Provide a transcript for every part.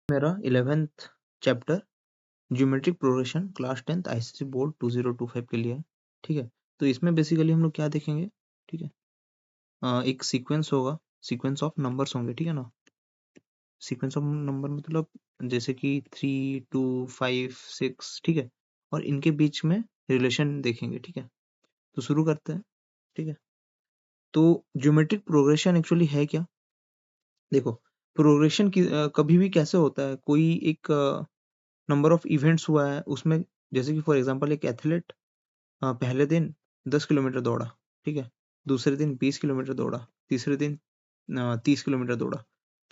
मेरा 11th chapter geometric progression class 10th ICSE board 2025 के लिए है। ठीक है, तो इसमें बेसिकली हम लोग क्या देखेंगे। ठीक है, एक सीक्वेंस होगा, सीक्वेंस ऑफ नंबर्स होंगे। ठीक है ना, सीक्वेंस ऑफ नंबर मतलब जैसे कि 3 2 5 6। ठीक है, और इनके बीच में रिलेशन देखेंगे। ठीक है, तो शुरू करते हैं। ठीक है, तो ज्योमेट्रिक प्रोग्रेशन एक्चुअली है क्या। देखो, प्रोग्रेशन कभी भी कैसे होता है, कोई एक नंबर ऑफ इवेंट्स हुआ है उसमें, जैसे कि फॉर एग्जांपल एक एथलीट पहले दिन 10 किलोमीटर दौड़ा। ठीक है, दूसरे दिन 20 किलोमीटर दौड़ा, तीसरे दिन 30 किलोमीटर दौड़ा।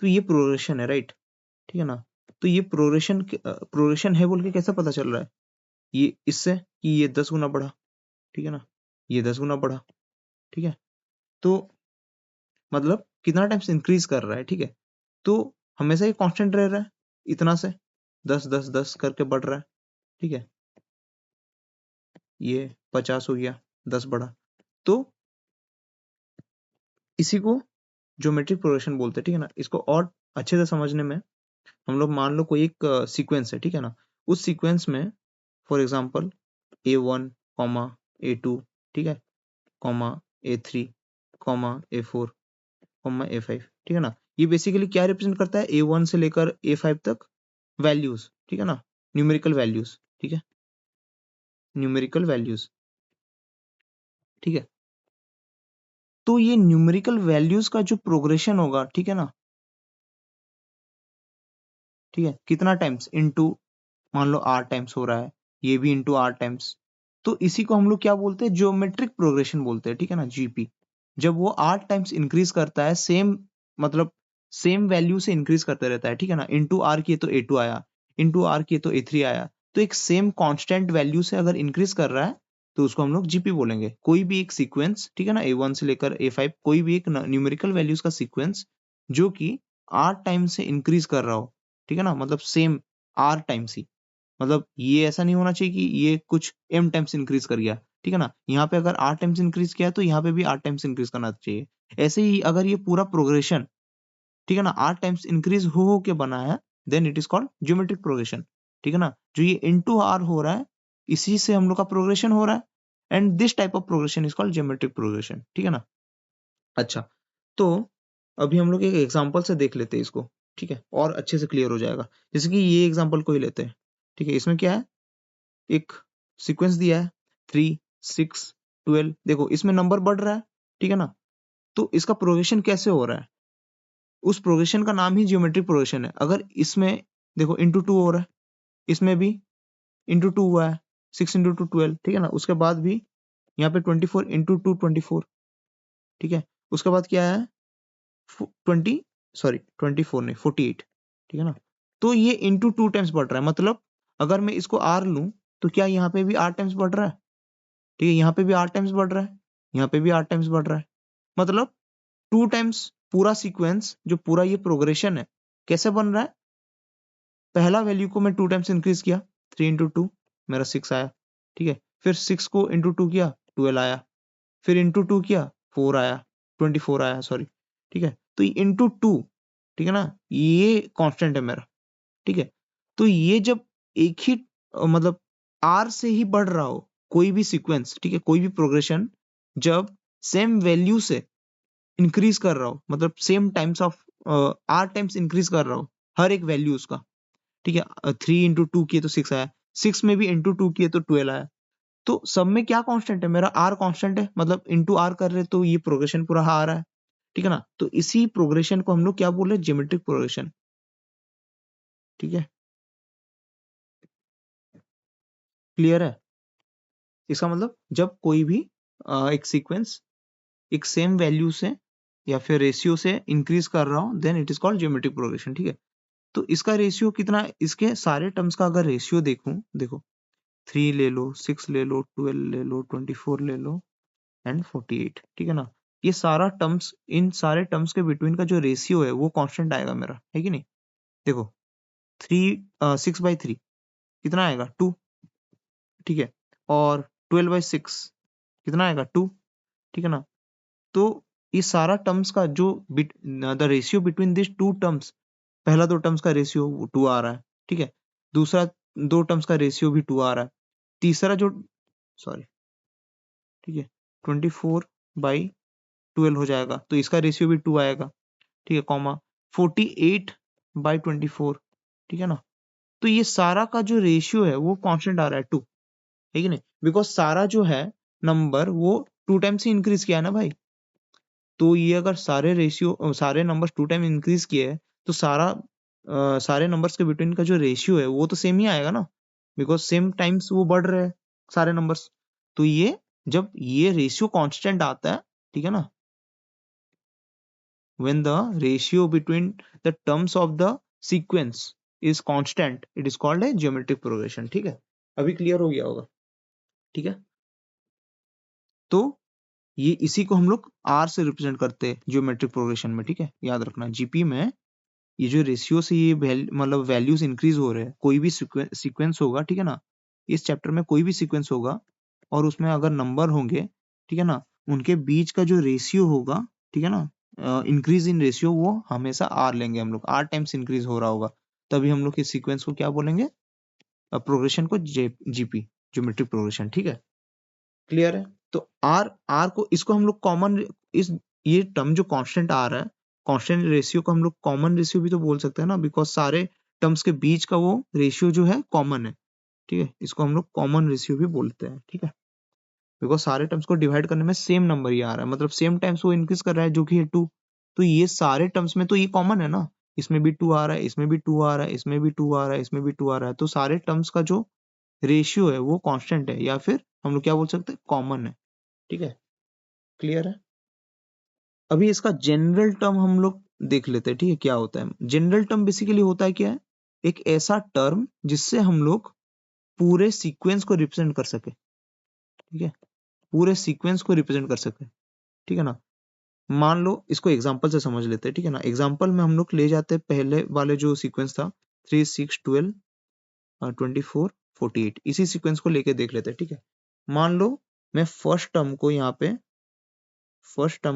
तो ये प्रोग्रेशन है, राइट। ठीक है ना, तो ये प्रोग्रेशन है बोल के कैसा पता चल रहा है, ये इससे कि ये 10 गुना बढ़ा। ठीक है ना, ये 10 गुना बढ़ा। ठीक है, तो मतलब कितना टाइम्स इंक्रीज कर रहा है। ठीक है, तो हमेशा ये कांस्टेंट रह रहा है, इतना से 10 10 10 करके बढ़ रहा है। ठीक है, ये 50 हो गया, 10 बढ़ा, तो इसी को ज्योमेट्रिक प्रोग्रेशन बोलते हैं। ठीक है ना, इसको और अच्छे से समझने में हम लोग मान लो कोई एक सीक्वेंस है। ठीक है ना, उस सीक्वेंस में for example A1 comma A2, ठीक है, comma A3 comma A4 comma A5। ठीक है ना, ये बेसिकली क्या रिप्रेजेंट करता है, A1 से लेकर A5 तक वैल्यूज। ठीक है ना, न्यूमेरिकल वैल्यूज। ठीक है, न्यूमेरिकल वैल्यूज। ठीक है, तो ये न्यूमेरिकल वैल्यूज का जो प्रोग्रेशन होगा, ठीक है ना, ठीक है, कितना टाइम्स इनटू, मान लो R टाइम्स हो रहा है, ये भी इनटू R टाइम्स, तो इसी को हम लोग क्या बोलते हैं, ज्योमेट्रिक प्रोग्रेशन बोलते हैं। ठीक है ना, जीपी। जब वो R टाइम्स इंक्रीज करता है, सेम मतलब सेम वैल्यू से इंक्रीज करते रहता है। ठीक है ना, इनटू R किए तो A2 आया, इनटू R किए तो A3 आया, तो एक सेम कांस्टेंट वैल्यू से अगर इंक्रीज कर रहा है तो उसको हम लोग जीपी बोलेंगे। कोई भी एक सीक्वेंस, ठीक है ना, A1 से लेकर A5, कोई भी एक न्यूमेरिकल वैल्यूज का सीक्वेंस जो कि R टाइम से इंक्रीज कर रहा हो। ठीक है ना, मतलब सेम R टाइम्स ही, मतलब ये ऐसा नहीं होना चाहिए कि ये कुछ m टाइम्स इंक्रीज कर गया। ठीक है ना, यहाँ पे अगर r टाइम्स इंक्रीज किया तो यहाँ पे भी r टाइम्स इंक्रीज करना चाहिए। ऐसे ही अगर ये पूरा प्रोग्रेशन, ठीक है ना, r टाइम्स इंक्रीज हो के बना है, then it is called geometric progression. ठीक है ना, जो ये इनटू r हो रहा है, इसी से हम लोग का प्रोग्रेशन हो रहा है, and this type of progression is called geometric progression. ठीक है ना, अच्छा, तो अभी हम लोग एक एग्जांपल से देख लेते हैं इसको। ठीक है, और अच्छे से क्लियर हो जाएगा। जैसे कि ये एग्जांपल को ही लेते हैं। ठीक है, इसमें क्या है, एक सीक्वेंस दिया है 3 6 12। देखो इसमें नंबर बढ़ रहा है। ठीक है ना, तो इसका प्रोग्रेशन कैसे हो रहा है, उस प्रोग्रेशन का नाम ही ज्योमेट्रिक प्रोग्रेशन है। अगर इसमें देखो इंटू टू हो रहा है, इसमें भी इंटू टू हुआ है, 6 × 2 12। ठीक है ना, उसके बाद भी यहाँ पे 24 × 2 24। ठीक है, उसके बाद क्या है, 20, सॉरी 24 नहीं 48। ठीक है ना, तो ये इंटू टू टाइम्स बढ़ रहा है, मतलब अगर मैं इसको r लूं तो क्या यहाँ पे भी r टाइम्स बढ़ रहा है। ठीक है, यहाँ पे भी r टाइम्स बढ़ रहा है, यहाँ पे भी r टाइम्स बढ़ रहा है, मतलब 2 टाइम्स पूरा सीक्वेंस, जो पूरा ये प्रोग्रेशन है कैसे बन रहा है। पहला वैल्यू को मैं 2 टाइम्स इंक्रीज किया, 3 × 2 मेरा 6 आया। ठीक है, फिर 6 को इंटू टू किया, 12 आया, फिर इंटू टू किया, 4 आया, 24 आया, सॉरी। ठीक है, तो इंटू टू, ठीक है ना, ये कांस्टेंट है मेरा। ठीक है, तो ये जब एक ही मतलब r से ही बढ़ रहा हो कोई भी सीक्वेंस, ठीक है, कोई भी प्रोग्रेशन जब सेम वैल्यू से इंक्रीज कर रहा हो, मतलब same times of r times increase कर रहा हो हर एक वैल्यू उसका। ठीक है, 3 × 2 किए तो 6 आया, 6 में भी इंटू टू किए तो 12 आया। तो सब में क्या कांस्टेंट है, मेरा r कांस्टेंट है, मतलब इंटू r कर रहे तो ये प्रोग्रेशन पूरा आ रहा है। ठीक है ना, तो इसी प्रोग्रेशन को हम लोग क्या बोल रहे हैं, ज्योमेट्रिक प्रोग्रेशन। ठीक है, क्लियर है। इसका मतलब जब कोई भी एक सीक्वेंस एक सेम वैल्यू से या फिर रेशियो से इंक्रीज कर रहा हो, then it is called geometric progression. ठीक है, तो इसका रेशियो कितना, इसके सारे टर्म्स का अगर रेशियो देखूं, देखो 3 ले लो, 6 ले लो, 12 ले लो, 24 ले लो, एंड 48। ठीक है ना, ये सारा टर्म्स, इन सारे टर्म्स के बिटवीन का जो रेशियो है वो कांस्टेंट आएगा मेरा, है कि नहीं। देखो 6/3 कितना आएगा, 2। ठीक है, और 12/6 कितना आएगा, 2। ठीक है ना, तो ये सारा टर्म्स का जो the ratio between this two terms पहला 2 टर्म्स का रेशियो 2 आ रहा है, ठीक है। दूसरा 2 टर्म्स का रेशियो भी 2 आ रहा है। तीसरा जो सॉरी, ठीक है, 24/12 हो जाएगा, तो इसका रेशियो भी 2 आएगा, ठीक है, कॉमा 48/24, ठीक है ना। तो ये सारा का जो रेशियो है वो कांस्टेंट आ रहा है 2, है कि नहीं, बिकॉज सारा जो है नंबर वो 2 टाइम्स ही इंक्रीज किया है ना भाई। तो ये अगर सारे नंबर्स 2 टाइम इंक्रीज किए है तो सारे नंबर्स के बिटवीन का जो रेशियो है वो तो सेम ही आएगा ना, बिकॉज सेम टाइम्स वो बढ़ रहे हैं सारे नंबर्स। तो ये जब ये रेशियो कांस्टेंट आता है, ठीक है ना, when the ratio between the terms of the sequence is constant, it is called a geometric progression, ठीक है। अभी क्लियर हो गया होगा, ठीक है। तो ये इसी को हम लोग आर से रिप्रेजेंट करते हैं जियोमेट्रिक प्रोग्रेशन में, ठीक है, याद रखना। जीपी में ये जो रेशियो से ये मतलब वैल्यूज इंक्रीज हो रहे हैं, कोई भी सीक्वेंस होगा, ठीक है ना, इस चैप्टर में कोई भी सीक्वेंस होगा और उसमें अगर नंबर होंगे, ठीक है ना, उनके बीच का जो रेशियो होगा, ठीक है ना, इंक्रीज इन रेशियो, वो हमेशा आर लेंगे हम लोग, आर टाइम्स इंक्रीज हो रहा होगा, तभी हम लोग इस सीक्वेंस को क्या बोलेंगे, प्रोग्रेशन को जीपी, ज्योमेट्रिक प्रोग्रेशन, ठीक है, क्लियर है। तो आर आर को इसको हम लोग कॉमन, इस ये टर्म जो कांस्टेंट आ रहा है, कांस्टेंट रेशियो को हम लोग कॉमन रेशियो भी तो बोल सकते हैं ना, बिकॉज सारे टर्म्स के बीच का वो रेशियो जो है कॉमन है, ठीक है, इसको हम लोग कॉमन रेशियो भी बोलते हैं, ठीक है, बिकॉज सारे टर्म्स को डिवाइड करने में सेम नंबर ही आ रहा है, मतलब सेम टाइम्स वो इंक्रीज कर रहा है, जो कि है 2। तो ये सारे टर्म्स में तो ये कॉमन है ना, इसमें भी 2 आ रहा है, इसमें भी 2 आ रहा है, इसमें भी 2 आ रहा है, इसमें भी 2 आ रहा है, तो सारे टर्म्स का जो रेशियो है वो कांस्टेंट है, या फिर हम लोग क्या बोल सकते हैं, कॉमन है, ठीक है, क्लियर है। अभी इसका जनरल टर्म हम लोग देख लेते हैं, ठीक है, क्या होता है जनरल टर्म। बेसिकली होता है क्या है, एक ऐसा टर्म जिससे हम लोग पूरे सीक्वेंस को रिप्रेजेंट कर सके, ठीक है, पूरे सीक्वेंस को रिप्रेजेंट कर सके, ठीक है ना। मान लो इसको एग्जांपल से समझ लेते हैं, ठीक है ना। एग्जांपल में हम लोग ले जाते हैं पहले वाले जो सीक्वेंस था, 3 6 12 24 48, इसी सीक्वेंस को लेके देख लेते हैं, ठीक है। मान लो मैं फर्स्ट टर्म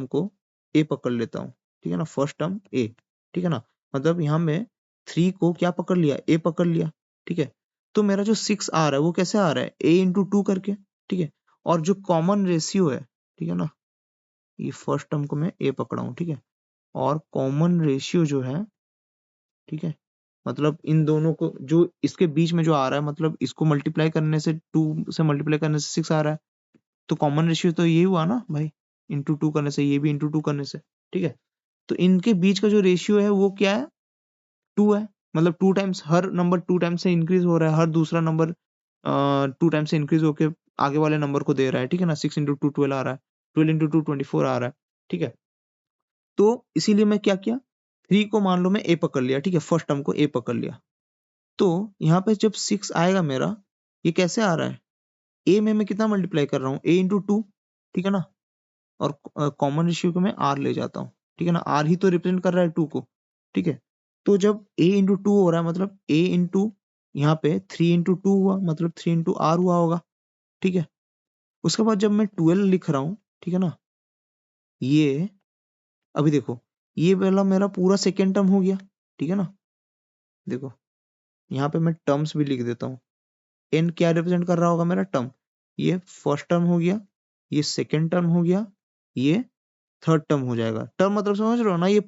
को ए पकड़ लेता हूँ, ठीक है ना, फर्स्ट टर्म ए, ठीक है ना, मतलब यहाँ में 3 को क्या पकड़ लिया, ए पकड़ लिया, ठीक है। तो मेरा जो 6 आ रहा है वो कैसे आ रहा है, ए इंटू 2 करके, ठीक है। और जो कॉमन रेशियो है, ठीक है ना, ये फर्स्ट टर्म को मैं ए पकड़ा हूँ, ठीक है, और कॉमन रेशियो जो है, ठीक है, मतलब इन दोनों को जो इसके बीच में जो आ रहा है, मतलब इसको मल्टीप्लाई करने से 2 से मल्टीप्लाई करने से 6 आ रहा है, तो कॉमन रेशियो तो यही हुआ ना भाई, इंटू 2 करने से, ये भी इंटू 2 करने से, ठीक है। तो इनके बीच का जो रेशियो है वो क्या है, 2 है, मतलब 2 टाइम्स, हर नंबर 2 टाइम्स से इंक्रीज हो रहा है, हर दूसरा नंबर 2 टाइम्स से इंक्रीज होके आगे वाले नंबर को दे रहा है, ठीक है ना। 6 इंटू 2 12 आ रहा है, 12 इंटू 2 24 आ रहा है, ठीक है। तो इसीलिए मैं क्या किया, 3 को मान लो मैं ए पकड़ लिया, ठीक है, फर्स्ट टर्म को ए पकड़ लिया। तो यहाँ पे जब 6 आएगा मेरा, ये कैसे आ रहा है, ए में मैं कितना मल्टीप्लाई कर रहा हूँ, ए इंटू 2, ठीक है ना, और कॉमन रेशियो को मैं आर ले जाता हूँ, ठीक है ना, आर ही तो रिप्रेजेंट कर रहा है 2 को, ठीक है। तो जब ए इंटू 2 हो रहा है, मतलब ए इंटू यहाँ पे 3 इंटू 2 हुआ, मतलब 3 इंटू आर हुआ होगा, ठीक है। उसके बाद जब मैं 12 लिख रहा हूँ, ठीक है ना, ये अभी देखो, ये वाला मेरा पूरा सेकेंड टर्म हो गया, ठीक है ना। देखो यहाँ पे मैं टर्म्स भी लिख देता हूँ, एन क्या रिप्रेजेंट कर रहा होगा, मेरा टर्म, ये फर्स्ट टर्म हो गया, ये सेकेंड टर्म हो गया, ये थर्ड टर्म हो जाएगा। टर्म मतलब समझ रहे हो ना, ये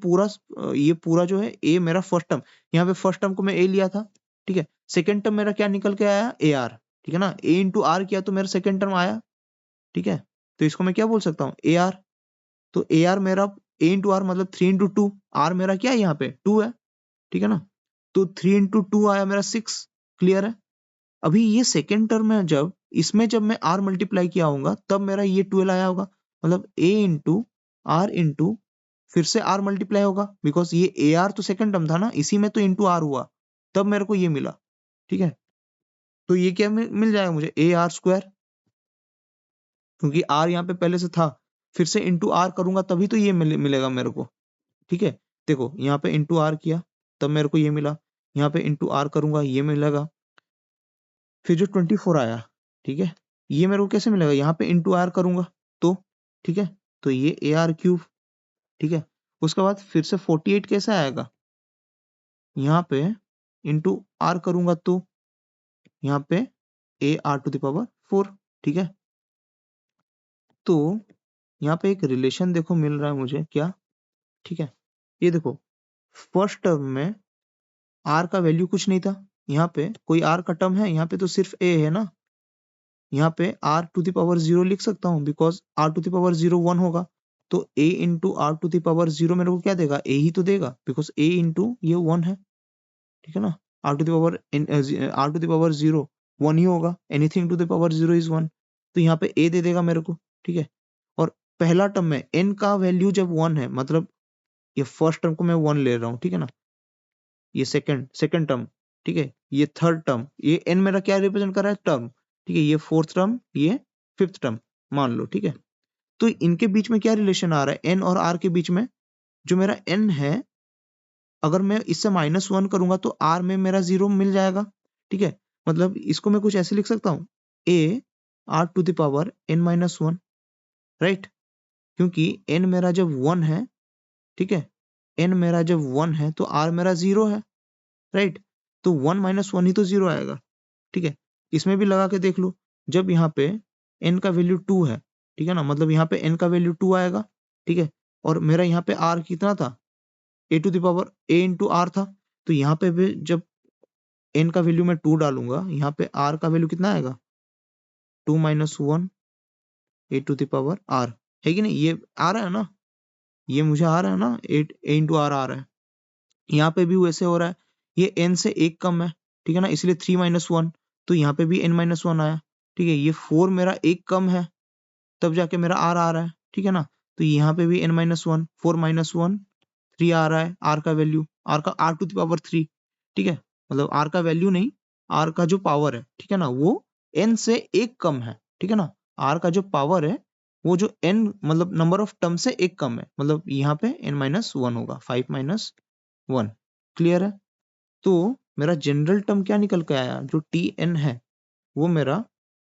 पूरा जो है ए मेरा फर्स्ट टर्म, यहाँ पे फर्स्ट टर्म को मैं ए लिया था, ठीक है। सेकेंड टर्म मेरा क्या निकल के आया, ए आर, ठीक है ना, ए इंटू आर किया तो मेरा सेकेंड टर्म आया, ठीक है। तो इसको मैं क्या बोल सकता हूँ, ए आर। तो ए आर मेरा, ए इंटू आर मतलब 3 इंटू 2, आर मेरा क्या है यहाँ पे 2 है, ठीक है ना। तो 3 इंटू 2 आया मेरा 6, क्लियर है। अभी ये सेकेंड टर्म है, जब इसमें जब मैं आर मल्टीप्लाई किया होगा तब मेरा ये 12 आया होगा, मतलब ए इंटू आर इंटू फिर से आर मल्टीप्लाई होगा, बिकॉज ये ए आर तो सेकेंड टर्म था ना, इसी में तो इंटू आर हुआ, तब मेरे को ये मिला, ठीक है। तो ये क्या मिल जाएगा मुझे, ए आर स्क्वायर, क्योंकि आर यहाँ पे पहले से था, फिर से इंटू आर करूंगा तभी तो ये मिलेगा मेरे को, ठीक है। देखो यहाँ पे इंटू आर किया तब मेरे को ये मिला, यहाँ पे इंटू आर करूंगा ये मिलेगा, फिर जो 24 आया, ठीक है, ये मेरे को कैसे मिलेगा, यहाँ पे इंटू आर करूंगा तो, ठीक है, तो ये ए आर क्यूब, ठीक है। उसके बाद फिर से 48 कैसे आएगा, यहाँ पे इंटू आर करूंगा तो यहाँ पे A are to the power 4, ठीक है। तो यहाँ पे एक रिलेशन देखो मिल रहा है मुझे क्या, ठीक है। ये देखो फर्स्ट टर्म में आर का वैल्यू कुछ नहीं था, यहाँ पे कोई आर का टर्म है, यहाँ पे तो सिर्फ ए है ना, यहाँ पे आर टू द पावर 0 लिख सकता हूँ because R to the power 0 1 होगा। तो A into are to the power 0 मेरे को क्या देगा, ए ही तो देगा बिकॉज ए इंटू ये 1 है, ठीक है ना। R to the power R to the power 0 1 ही होगा, anything to the power 0 is 1, तो यहाँ पे ए दे देगा मेरे को, ठीक है। और पहला टर्म में एन का वैल्यू जब 1 है, मतलब ये फर्स्ट टर्म को मैं 1 ले रहा हूँ, ठीक है ना, ये सेकंड टर्म, ठीक है, ये थर्ड टर्म, ये एन मेरा क्या रिप्रेजेंट कर रहा है, टर्म, ठीक है, ये फोर्थ टर्म, ये फिफ्थ टर्म मान लो, ठीक है। तो इनके बीच में क्या रिलेशन आ रहा है, एन और आर के बीच में, जो मेरा एन है अगर मैं इससे -1 करूंगा तो आर में मेरा 0 मिल जाएगा, ठीक है। मतलब इसको मैं कुछ ऐसे लिख सकता हूँ, A are to the power n-1, right, क्योंकि n मेरा जब 1 है, ठीक है, n मेरा जब 1 है तो r मेरा 0 है, राइट, तो 1 - 1 ही तो 0 आएगा, ठीक है। इसमें भी लगा के देख लो, जब यहाँ पे n का वैल्यू 2 है, ठीक है ना, मतलब यहाँ पे n का वैल्यू 2 आएगा, ठीक है, और मेरा यहाँ पे r कितना था, a to the power a into R था, तो यहाँ पे भी जब n का वैल्यू मैं 2 डालूंगा, यहाँ पे r का वैल्यू कितना आएगा, 2 - 1 a to the power r, है कि नहीं, ये आ रहा है ना, ये मुझे आ रहा है ना, 8 a इंटू आर आ रहा है। यहाँ पे भी वैसे हो रहा है, ये n से एक कम है, ठीक है ना, इसलिए 3 - 1, तो यहाँ पे भी n-1 आया, ठीक है, ये 4 मेरा एक कम है, तब जाके मेरा r आ रहा है, ठीक है ना, तो यहाँ पे भी n-1, 4 - 1 3 आ रहा है, r का वैल्यू, r का r टू द पावर 3, ठीक है, मतलब r का वैल्यू नहीं, r का जो पावर है, ठीक है ना, वो n से एक कम है, ठीक है ना, r का जो पावर है वो जो n मतलब नंबर ऑफ टर्म से एक कम है, मतलब यहाँ पे n-1 होगा, 5 - 1, क्लियर है। तो मेरा जनरल टर्म क्या निकल के आया, जो tn है वो मेरा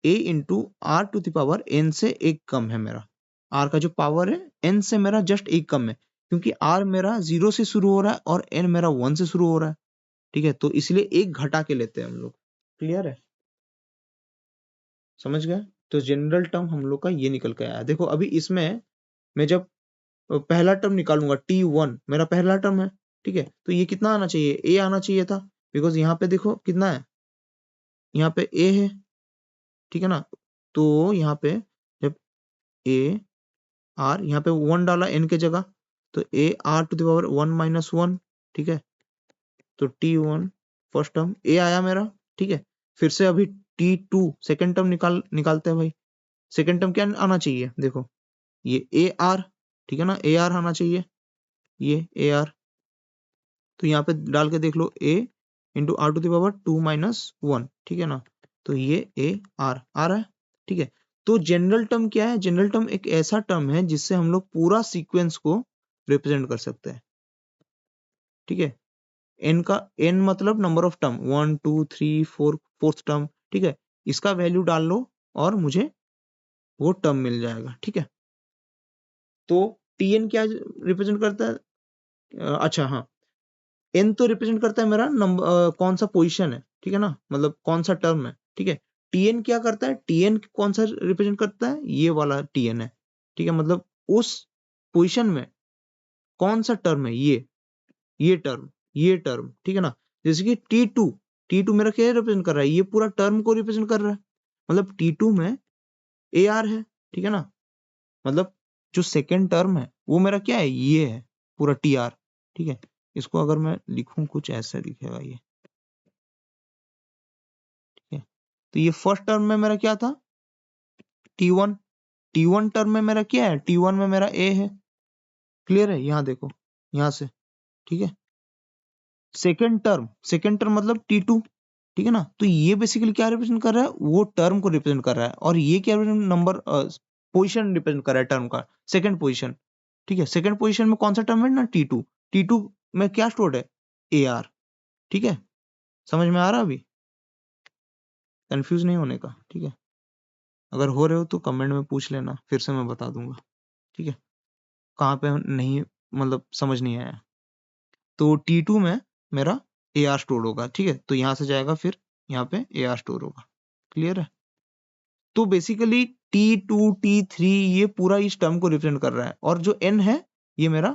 a into are to the power n से एक कम है, मेरा r का जो पावर है n से मेरा जस्ट एक कम है, क्योंकि r मेरा 0 से शुरू हो रहा है और n मेरा 1 से शुरू हो रहा है, ठीक है, तो इसलिए एक घटा के लेते हैं हम लोग, क्लियर है, समझ गए। तो जनरल टर्म हम लोग का ये निकल के आया। देखो अभी इसमें मैं जब पहला टर्म निकालूंगा, t1 मेरा पहला टर्म है, ठीक है, तो ये कितना आना चाहिए, a आना चाहिए था, बिकॉज यहाँ पे देखो कितना है, यहाँ पे a है, ठीक है ना, तो यहाँ पे जब a r, यहाँ पे 1 डाला n के जगह, तो a r to the power 1 - 1, ठीक है, तो t1 फर्स्ट टर्म a आया मेरा, ठीक है। फिर से अभी t2 सेकंड टर्म निकालते हैं भाई, सेकंड टर्म क्या आना चाहिए, देखो ये ए आर, ठीक है ना, ए आर आना चाहिए, ये ए आर, तो यहाँ पे डाल के देख लो, a into are to the power 2 - 1, ठीक है ना, तो ये ए आर आ रहा है, ठीक है। तो जनरल टर्म क्या है, जनरल टर्म एक ऐसा टर्म है जिससे हम लोग पूरा सीक्वेंस को रिप्रेजेंट कर सकते हैं, ठीक है। एन का, एन मतलब number of term, 1 2 3 4, fourth term, ठीक है, इसका वैल्यू डाल लो और मुझे वो टर्म मिल जाएगा, ठीक है। तो टीएन क्या रिप्रेजेंट करता है, अच्छा हाँ, एन तो रिप्रेजेंट करता है मेरा नंबर, कौन सा पोजीशन है, ठीक है ना, मतलब कौन सा टर्म है, ठीक है। टीएन क्या करता है, टीएन कौन सा रिप्रेजेंट करता है, ये वाला टीएन है, ठीक है, मतलब उस पोजीशन में कौन सा टर्म है, ये टर्म, ये टर्म, ठीक है ना। जैसे कि टी टू मेरा क्या रिप्रेजेंट कर रहा है, ये पूरा टर्म को रिप्रेजेंट कर रहा है, मतलब टी2 में ए आर है, ठीक है ना, मतलब जो सेकेंड टर्म है वो मेरा क्या है, ये है पूरा टी आर, ठीक है। इसको अगर मैं लिखूं कुछ ऐसा दिखेगा ये, ठीक है, तो ये फर्स्ट टर्म में मेरा क्या था, टी1, टी1 टर्म में मेरा क्या है, टी1 में मेरा ए है, क्लियर है, यहाँ देखो, यहाँ से, ठीक है। सेकेंड टर्म मतलब टी2, ठीक है ना, तो ये बेसिकली क्या रिप्रेजेंट कर रहा है, वो टर्म को रिप्रेजेंट कर रहा है, और ये क्या नंबर पोजीशन रिप्रेजेंट कर रहा है टर्म का, सेकंड पोजीशन, ठीक है। सेकंड पोजीशन में कौन सा टर्म है ना, टी टू में क्या स्टोर्ड है, ए आर, ठीक है, समझ में आ रहा अभी, कंफ्यूज नहीं होने का, ठीक है। अगर हो रहे हो तो कमेंट में पूछ लेना, फिर से मैं बता दूंगा, ठीक है, कहाँ पे नहीं मतलब समझ नहीं आया। तो टी2 में मेरा ए आर स्टोर होगा, ठीक है। तो यहाँ से जाएगा, फिर यहाँ पे ए आर स्टोर होगा। क्लियर है? तो बेसिकली T2 T3 ये पूरा इस टर्म को रिप्रेजेंट कर रहा है, और जो n है ये मेरा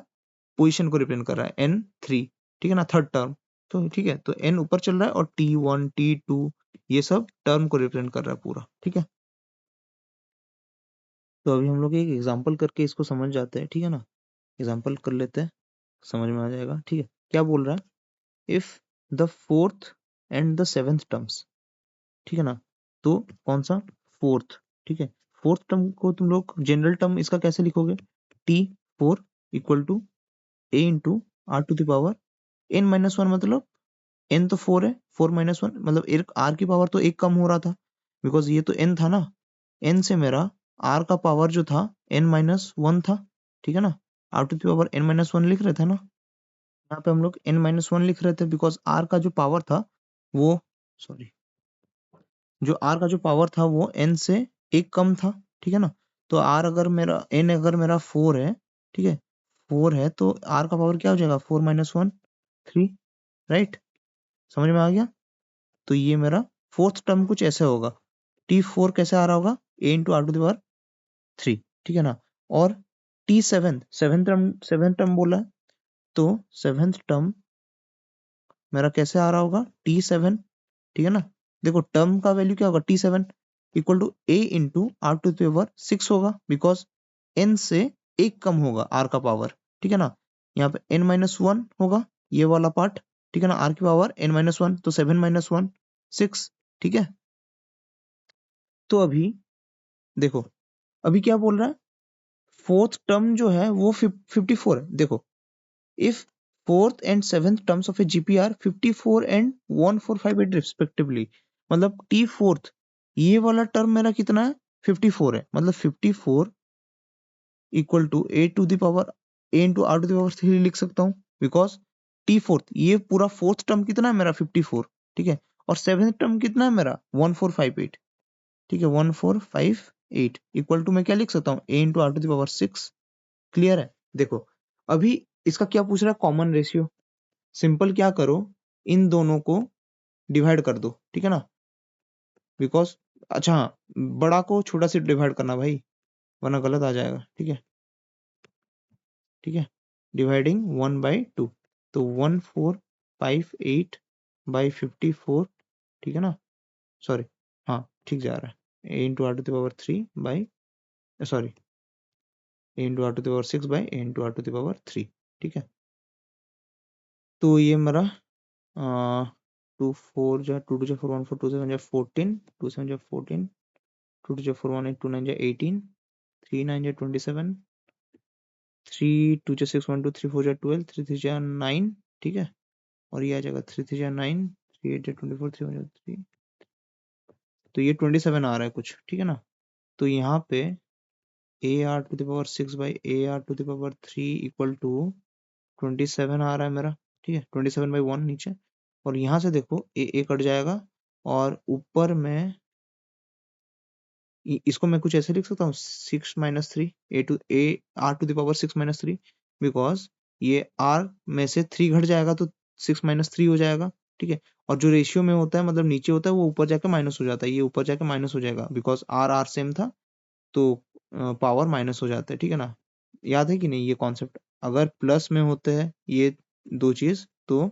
पोजीशन को रिप्रेजेंट कर रहा है, n3, ठीक है ना, थर्ड टर्म। तो ठीक है, तो n ऊपर चल रहा है और T1 T2 ये सब टर्म को रिप्रेजेंट कर रहा है पूरा, ठीक है। तो अभी हम लोग एक एग्जांपल करके इसको समझ जाते हैं, ठीक है ना। एग्जांपल कर लेते हैं, समझ में आ जाएगा, ठीक है। क्या बोल रहा है? If the fourth and the seventh terms, ठीक है ना। तो कौन सा? फोर्थ, ठीक है। फोर्थ टर्म को तुम लोग जनरल टर्म इसका कैसे लिखोगे? T4 equal to a into are to the power n-1, मतलब n तो 4 है, 4-1 मतलब एक r की पावर तो एक कम हो रहा था, बिकॉज ये तो n था ना। n से मेरा r का पावर जो था n-1 था, ठीक है ना। r to the power n-1 लिख रहे थे ना, यहाँ पे हम लोग n-1 लिख रहे थे, बिकॉज r का जो पावर था वो, सॉरी, जो r का जो पावर था वो n से एक कम था, ठीक है ना। तो r अगर मेरा n अगर मेरा 4 है, ठीक है, 4 है, तो r का पावर क्या हो जाएगा? 4-1 3, राइट? समझ में आ गया? तो ये मेरा फोर्थ टर्म कुछ ऐसे होगा। T4 कैसे आ रहा होगा? a into are to the power 3, ठीक है ना। और T7 सेवेंथ टर्म बोला है, तो सेवेंथ टर्म मेरा कैसे आ रहा होगा? T7, ठीक है ना। देखो टर्म का वैल्यू क्या होगा? T7 equal to a into are to the power 6 होगा, बिकॉज n से एक कम होगा r का पावर, ठीक है ना। यहाँ पे n-1 होगा, ये वाला पार्ट, ठीक है ना। r की पावर n-1, तो 7-1 6, ठीक है। तो अभी देखो, अभी क्या बोल रहा है? फोर्थ टर्म जो है वो 54 है। देखो, if fourth and seventh terms of a GP are 54 and 1458 respectively, मतलब T फोर्थ ये वाला टर्म मेरा कितना है? 54 है, मतलब 54 equal to a to the power a into are to the power 3 लिख सकता हूँ, बिकॉज T फोर्थ ये पूरा फोर्थ टर्म कितना है मेरा? 54, ठीक है। और सेवेंथ टर्म कितना है मेरा? 1458, ठीक है, 1458 इक्वल टू मैं क्या लिख सकता हूँ? a into are to the power 6। Clear है? देखो अभी इसका क्या पूछ रहा है? Common ratio. सिंपल क्या करो, इन दोनों को डिवाइड कर दो, ठीक है ना। बिकॉज अच्छा हाँ, बड़ा को छोटा से डिवाइड करना भाई, वरना गलत आ जाएगा, ठीक है। ठीक है, डिवाइडिंग 1/2, तो 1458 बाई 54, ठीक है ना। सॉरी, हाँ ठीक जा रहा है, a into are to the power 3 by, sorry, a into are to the power 6 by a into are to the power 3, ठीक है। तो ये मेरा 2 4 जा 2 2 जा 4 1 4 2 7 जा 14, 2 7 जा 14, 2 2 जा 4 1 8 2 9 जा 18, 3 9 जा 27, 3 2 जा 6 1 2 3 4 जा 12, 3 3 जा 9, ठीक है। और ये आ जाएगा 3 3 जा 9, 3 8 जा 24, 3 1 जा 3, तो ये 27 आ रहा है कुछ, ठीक है ना। तो यहाँ पे a r to the power 6 by a r to the power 3 equal to 27 आ रहा है मेरा, ठीक है। 27/1 नीचे, और यहाँ से देखो ए कट जाएगा, और ऊपर में इसको मैं कुछ ऐसे लिख सकता हूँ, 6-3 a are to the power 6-3, because ये r में से 3 घट जाएगा तो 6-3 हो जाएगा, ठीक है। और जो रेशियो में होता है, मतलब नीचे होता है, वो ऊपर जाके माइनस हो जाता है, ये ऊपर जाके माइनस हो जाएगा, बिकॉज r सेम था, तो पावर माइनस हो जाता है, ठीक है ना। याद है कि नहीं ये कॉन्सेप्ट? अगर प्लस में होते हैं ये दो चीज, तो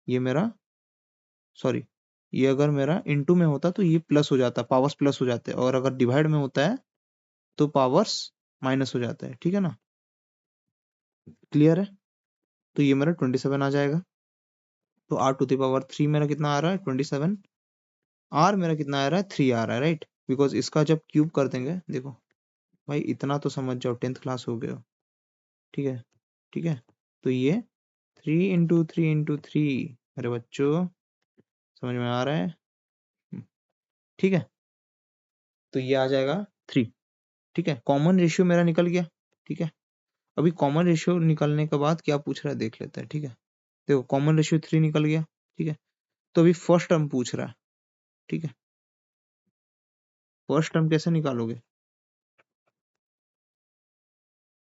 ये मेरा, सॉरी, ये अगर मेरा इनटू में होता तो ये प्लस हो जाता, पावर्स प्लस हो जाते, और अगर डिवाइड में होता है तो पावर्स माइनस हो जाता है, ठीक है ना। क्लियर है? तो ये मेरा 27 आ जाएगा। तो r टू द पावर 3 मेरा कितना आ रहा है? 27। r मेरा कितना आ रहा है? 3 आ रहा है, राइट। बिकॉज इसका जब क्यूब कर देंगे, देखो भाई इतना तो समझ जाओ, 10th क्लास हो गए हो, ठीक है, ठीक है। तो ये 3 इंटू 3 अरे बच्चों समझ में आ रहा है? ठीक है, तो ये आ जाएगा 3, ठीक है। कॉमन रेशियो मेरा निकल गया, ठीक है। अभी कॉमन रेशियो निकलने के बाद क्या पूछ रहा है देख लेते हैं, ठीक है। देखो कॉमन रेशियो 3 निकल गया, ठीक है। तो अभी फर्स्ट टर्म पूछ रहा है, ठीक है। फर्स्ट टर्म कैसे निकालोगे?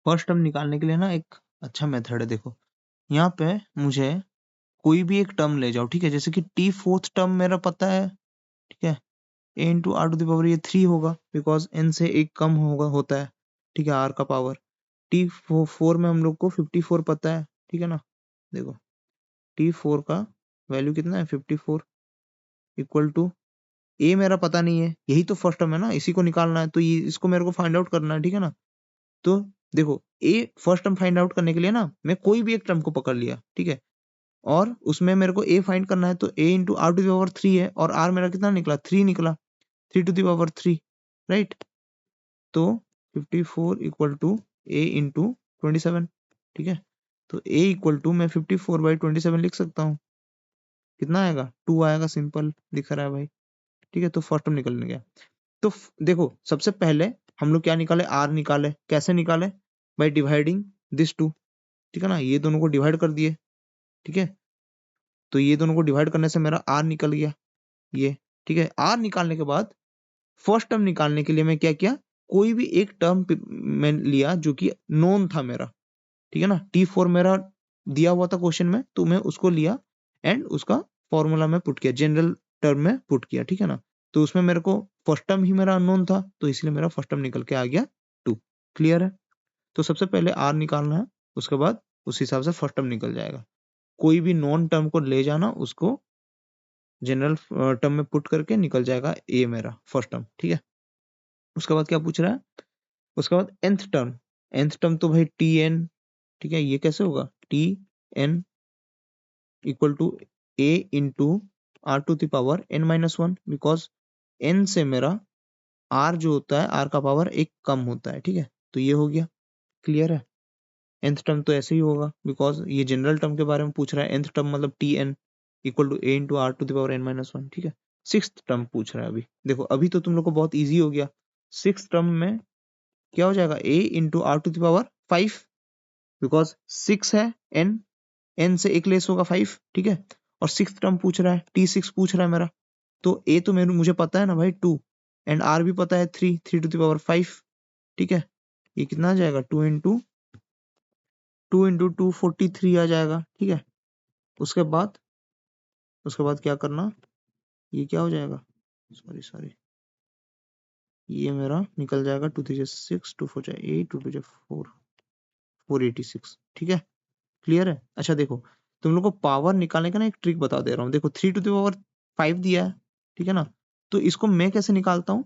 फर्स्ट टर्म निकालने के लिए ना एक अच्छा मेथड है, देखो यहाँ पे मुझे कोई भी एक टर्म ले जाओ, ठीक है, जैसे कि टी फोर्थ टर्म मेरा पता है, ठीक है, A into are to the power ये 3 होगा, बिकॉज एन से एक कम होता है, ठीक है, आर का पावर। टी फोर में हम लोग को 54 पता है, ठीक है ना, देखो टी फोर का वैल्यू कितना है 54 इक्वल टू ए मेरा पता नहीं है, यही तो फर्स्ट टर्म है ना, इसी को निकालना है, तो ये इसको मेरे को फाइंड आउट करना है, ठीक है ना। तो देखो ए फर्स्ट टर्म फाइंड आउट करने के लिए ना मैं कोई भी एक टर्म को पकड़ लिया, ठीक है, और उसमें मेरे को ए फाइंड करना है, तो A into are to the power 3 है, और आर मेरा कितना निकला 3 निकला, 3 टू द पावर 3, राइट। तो 54 इक्वल टू ए इंटू 27, ठीक है, तो ए इक्वल टू मैं 54/27 लिख सकता हूँ, कितना आएगा 2 आएगा, सिंपल दिख रहा है भाई, ठीक है। तो फर्स्ट टर्म निकल गया। तो देखो सबसे पहले हम लोग क्या निकाले, आर निकाले, कैसे निकाले, बाय डिवाइडिंग दिस टू, ठीक है ना, ये दोनों को डिवाइड कर दिए, ठीक है, तो ये दोनों को डिवाइड करने से मेरा आर निकल गया ये, ठीक है। आर निकालने के बाद फर्स्ट टर्म निकालने के लिए मैं क्या किया, कोई भी एक टर्म मैं लिया जो कि नोन था मेरा, ठीक है ना, T4 मेरा दिया हुआ था क्वेश्चन में, तो मैं उसको लिया एंड उसका फॉर्मूला में पुट किया, जनरल टर्म में पुट किया, ठीक है ना। तो उसमें मेरे को फर्स्ट टर्म ही मेरा अननोन था, तो इसलिए मेरा फर्स्ट टर्म निकल के आ गया 2। क्लियर है। तो सबसे पहले आर निकालना है, उसके बाद उस हिसाब से फर्स्ट टर्म निकल जाएगा। कोई भी नॉन टर्म को ले जाना, उसको जनरल टर्म में पुट करके निकल जाएगा ए मेरा फर्स्ट टर्म, ठीक है। उसके बाद क्या पूछ रहा है, उसके बाद nth टर्म तो भाई टी एन, ठीक है, ये कैसे होगा, t n equal to a into are to the power n minus one, because n से मेरा आर जो होता है, आर का पावर एक कम होता है, ठीक है, तो ये हो गया। क्लियर है। nth टर्म तो ऐसे ही होगा, बिकॉज ये जनरल टर्म के बारे में पूछ रहा है, nth टर्म मतलब t n equal to a into are to the power n minus one, ठीक है। सिक्स्थ टर्म पूछ रहा है अभी, देखो अभी तो तुम लोग को बहुत ईजी हो गया। सिक्स्थ टर्म में क्या हो जाएगा, A into are to the power 5, because 6 है एन, एन से एक लेस होगा 5, ठीक है, और सिक्स टर्म पूछ रहा है, T6 पूछ रहा है मेरा, तो ए तो मुझे पता है ना भाई 2, एंड आर भी पता है 3 टू द पावर 5, ठीक है। ये कितना आ जाएगा, 2 इंटू 2 43 आ जाएगा, ठीक है। उसके बाद क्या करना, ये क्या हो जाएगा, सॉरी ये मेरा निकल जाएगा 2 3 6, 2 4 8, 2 2 4, 486, ठीक है। क्लियर है। अच्छा देखो, तुम लोग को पावर निकालने का ना एक ट्रिक बता दे रहा हूँ। देखो 3 टू द पावर 5 दिया है, ठीक है ना, तो इसको मैं कैसे निकालता हूँ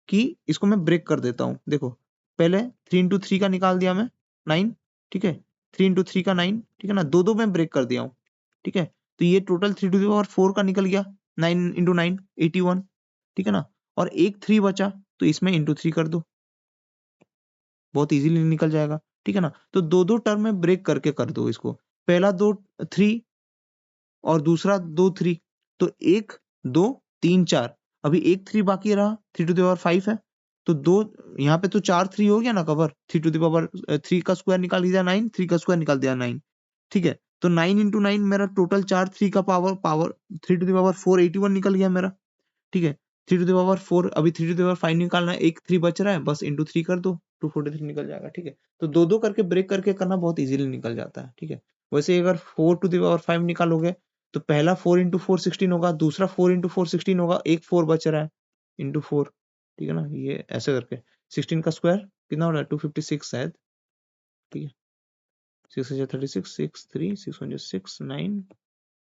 कि इसको मैं ब्रेक कर देता हूँ। देखो पहले 3 इंटू 3 का निकाल दिया मैं 9, ठीक है, 3 इंटू 3 का 9, ठीक है ना, दो दो में ब्रेक कर दिया हूँ, ठीक है। तो ये टोटल 3 टू द पावर 4 का निकल गया, 9 इंटू 9 81, ठीक है ना, और एक 3 बचा, तो इसमें इंटू 3 कर दो, बहुत इजीली निकल जाएगा, ठीक है ना। तो दो दो टर्म में ब्रेक करके कर दो इसको, पहला 2 3 और दूसरा 2 3, तो 1 2 3 4, अभी एक 3 बाकी रहा, 3 टू द पावर 5 है, तो दो यहाँ पे तो 4 3 हो गया ना कवर, 3 टू द पावर 3 का स्क्वायर निकाल दिया 9, 3 का स्क्वायर निकाल दिया 9, ठीक है। तो 9 इंटू 9 मेरा टोटल 4, 3 का पावर 3 टू द पावर 4 81 निकल गया मेरा, ठीक है। 3 टू द पावर 4, अभी 3 टू द पावर 5 निकालना है, एक 3 बच रहा है, बस इंटू 3 कर दो, 243 निकल जाएगा, ठीक है। तो दो दो करके ब्रेक करके करना बहुत इजीली निकल जाता है, ठीक है। वैसे अगर 4 टू द पावर 5 निकालोगे, तो पहला 4 इंटू 4 16 होगा, दूसरा 4 इंटू 4 16 होगा, एक 4 बच रहा है इंटू 4, ठीक है ना, ये ऐसे करके 16 का स्क्वायर कितना हो रहा है 256 शायद, ठीक है। 6 36, 6 3 6 1 6 9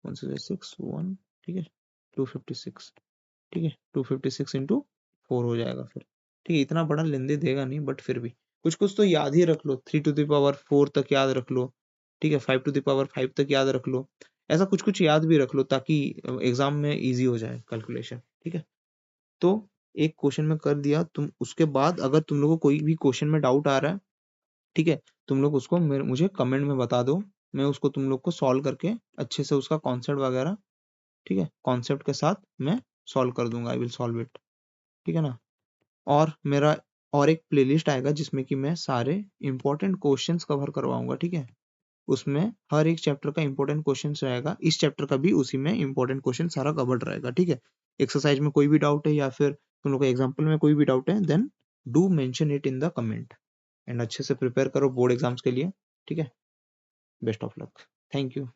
1 6 1, ठीक है, 256, ठीक है, 256 इंटू 4 हो जाएगा फिर, ठीक है। इतना बड़ा लेंदे देगा नहीं, बट फिर भी कुछ कुछ तो याद ही रख लो, 3 टू द पावर 4 तक याद रख लो, ठीक है, 5 टू द पावर 5 तक याद रख लो, ऐसा कुछ कुछ याद भी रख लो, ताकि एग्जाम में इजी हो जाए कैलकुलेशन, ठीक है। तो एक क्वेश्चन में कर दिया तुम, उसके बाद अगर तुम लोगों को कोई भी क्वेश्चन में डाउट आ रहा है, ठीक है, तुम लोग उसको मुझे कमेंट में बता दो, मैं उसको तुम लोग को सॉल्व करके अच्छे से उसका कॉन्सेप्ट वगैरह, ठीक है, कॉन्सेप्ट के साथ मैं सॉल्व कर दूंगा, आई विल सॉल्व इट, ठीक है ना। और मेरा और एक प्लेलिस्ट आएगा जिसमें कि मैं सारे इंपॉर्टेंट क्वेश्चंस कवर करवाऊंगा, ठीक है। उसमें हर एक चैप्टर का इंपॉर्टेंट क्वेश्चन रहेगा, इस चैप्टर का भी उसी में इंपॉर्टेंट क्वेश्चन सारा कवर्ड रहेगा, ठीक है। एक्सरसाइज में कोई भी डाउट है या फिर तुम लोग को एग्जाम्पल में कोई भी डाउट है, then do mention it in the comment, and अच्छे से प्रिपेयर करो बोर्ड एग्जाम्स के लिए, ठीक है। Best of luck, thank you.